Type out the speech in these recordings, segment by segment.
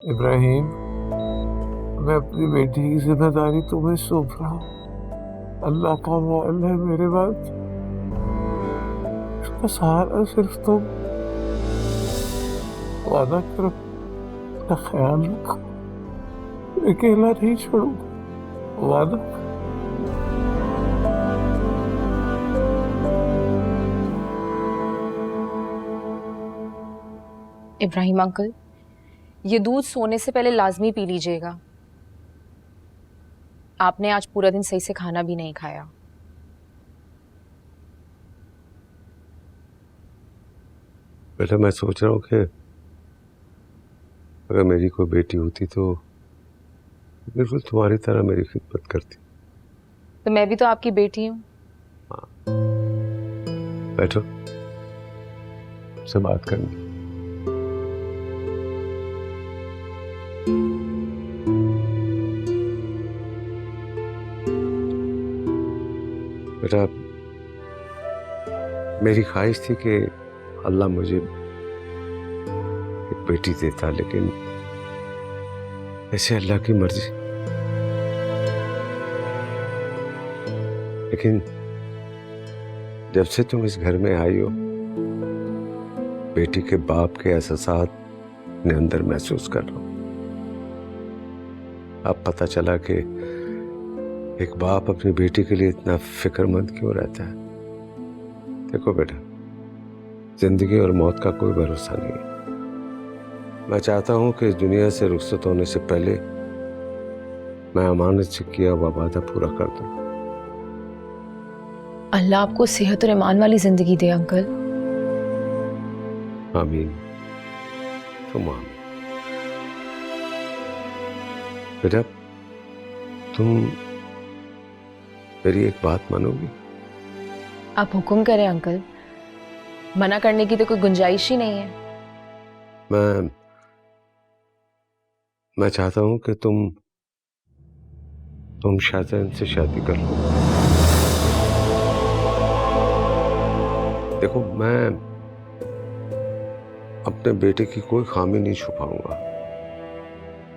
इब्राहिम, मैं अपनी बेटी की जिम्मेदारी तुम्हें सौंप रहा हूँ। अल्लाह का माल है मेरे पास, उसका सहारा सिर्फ तुम। वादा करो, अपना ख्याल रखो, अकेला नहीं छोड़ूंगा। वादा। इब्राहिम अंकल, ये दूध सोने से पहले लाजमी पी लीजिएगा। आपने आज पूरा दिन सही से खाना भी नहीं खाया। बेटा, मैं सोच रहा हूँ कि अगर मेरी कोई बेटी होती तो बिल्कुल तुम्हारी तरह मेरी खिदमत करती। तो मैं भी तो आपकी बेटी हूँ। हाँ, बैठो, से बात करनी। बेटा, मेरी ख्वाहिश थी कि अल्लाह मुझे एक बेटी देता, लेकिन ऐसे अल्लाह की मर्जी। लेकिन जब से तुम इस घर में आई हो, बेटी के बाप के एहसासात अपने अंदर महसूस कर रहा हूं। अब पता चला कि एक बाप अपनी बेटी के लिए इतना फिक्रमंद क्यों रहता है। देखो बेटा, जिंदगी और मौत का कोई भरोसा नहीं है। मैं चाहता हूं कि इस दुनिया से रुखसत होने से पहले मैं अमानत से किया हुआ वादा पूरा कर दूं। अल्लाह आपको सेहत और ईमान वाली जिंदगी दे अंकल। आमीन, तुम आमीन। बेटा, तुम मेरी एक बात मानोगी? आप हुक्म करें अंकल, मना करने की तो कोई गुंजाइश ही नहीं है। मैं चाहता हूं कि तुम शाहजहान से शादी कर लो। देखो, मैं अपने बेटे की कोई खामी नहीं छुपाऊंगा,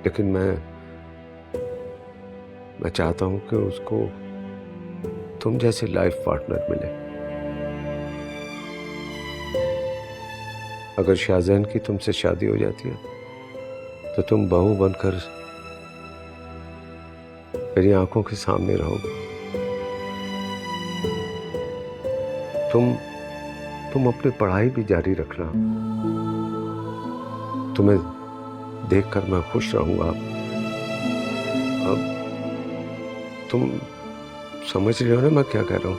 लेकिन मैं चाहता हूं कि उसको तुम जैसे लाइफ पार्टनर मिले। अगर शाहजहान की तुमसे शादी हो जाती है तो तुम बहू बनकर मेरी आंखों के सामने रहोगे। तुम अपनी पढ़ाई भी जारी रखना। तुम्हें देखकर मैं खुश रहूंगा। अब तुम समझ रहे हो ना मैं क्या कह रहा हूं?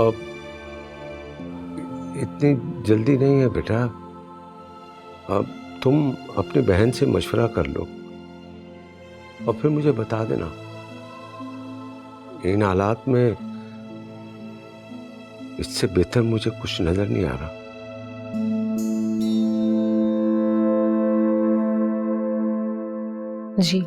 अब इतनी जल्दी नहीं है बेटा। अब तुम अपनी बहन से मशवरा कर लो और फिर मुझे बता देना। इन हालात में इससे बेहतर मुझे कुछ नजर नहीं आ रहा। जी।